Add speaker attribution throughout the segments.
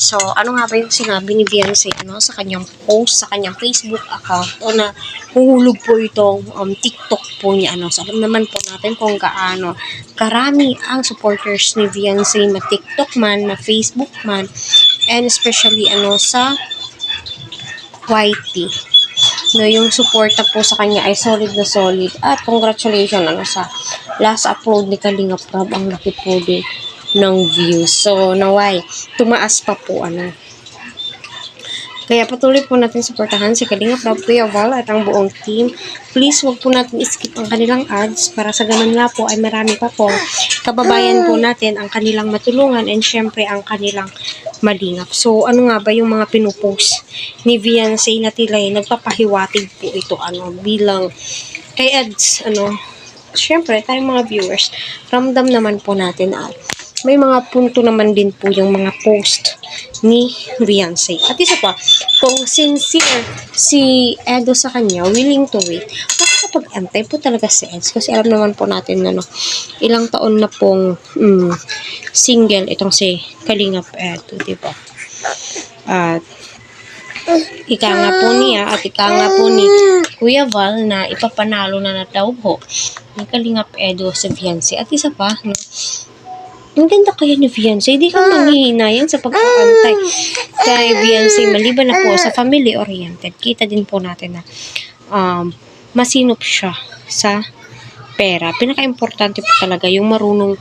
Speaker 1: So, ano nga ba yung sinabi ni Beyonce sa kanyang post, sa kanyang Facebook account, o na huhulog po itong TikTok po niya. So, alam naman po natin kung gaano karami ang supporters ni Beyonce, ma-TikTok man, ma-Facebook man, and especially sa YT. Yung suporta po sa kanya ay solid na solid. At congratulations sa last upload ni Kalinga Prab, ang laki po din ng views. So, naway, tumaas pa po Kaya patuloy po natin suportahan si Kalinga Prab, Kuya Val, at ang buong team. Please, wag po natin skip ang kanilang ads para sa ganun nga po ay marami pa po kababayan po natin ang kanilang matulungan and syempre ang kanilang malingap. So, ano nga ba yung mga pinupost ni Beyonce na tila'y nagpapahiwatig po ito bilang kay ads, syempre tayong mga viewers, ramdam naman po natin may mga punto naman din po yung mga post ni Beyonce. At isa pa, kung sincere si Edo sa kanya, willing to wait, makakapag-antay po talaga si Eds. Kasi alam naman po natin na ilang taon na pong single itong si Kalingap Edo, diba? At ika nga po niya at ika nga po ni Kuya Val na ipapanalo na daw po ni Kalingap Edo sa Beyonce. At isa pa, ang ganda kaya ni Beyonce, hindi ka manghihinayan sa pag-aantay kay Beyonce, maliban na po sa family-oriented. Kita din po natin na masinop siya sa pera. Pinaka-importante po talaga yung marunong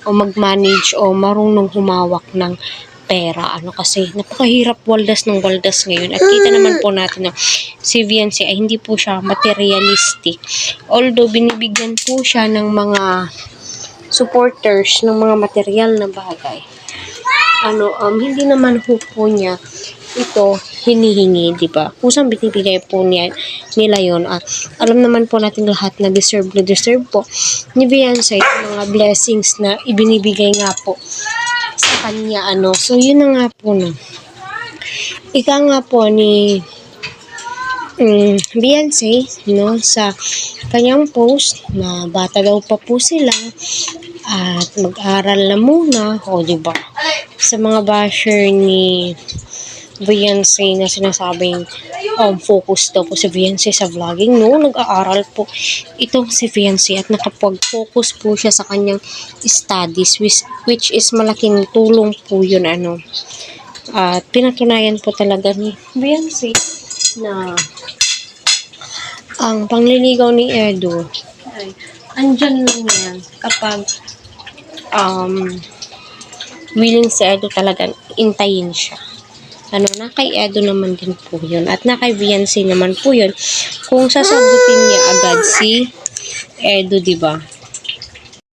Speaker 1: mag-manage o marunong humawak ng pera. Kasi napakahirap waldas ng waldas ngayon. At kita naman po natin na si Beyonce ay hindi po siya materialistic. Although binibigyan po siya ng mga supporters ng mga material na bagay. Hindi naman po niya ito hinihingi, di ba? Kusang binibigay po nila yon. Alam naman po natin lahat na deserve po ni Beyonce mga blessings na ibinibigay nga po sa kanya. So, yun na nga po ika nga po ni Beyonce sa kanyang post na bata daw pa po sila at mag-aral na muna, diba? Sa mga basher ni Beyonce na sinasabing focus daw po si Beyonce sa vlogging, nag-aaral po itong si Beyonce at nakapag-focus po siya sa kanyang studies, which is malaking tulong po yun at pinatunayan po talaga ni Beyonce na ang pangliligaw ni Edo ay andyan lang yan kapag willing si Edo talagang intayin siya. Na kay Edo naman din po yun. At na kay Beyonce naman po yun kung sasagutin niya agad si Edo, diba?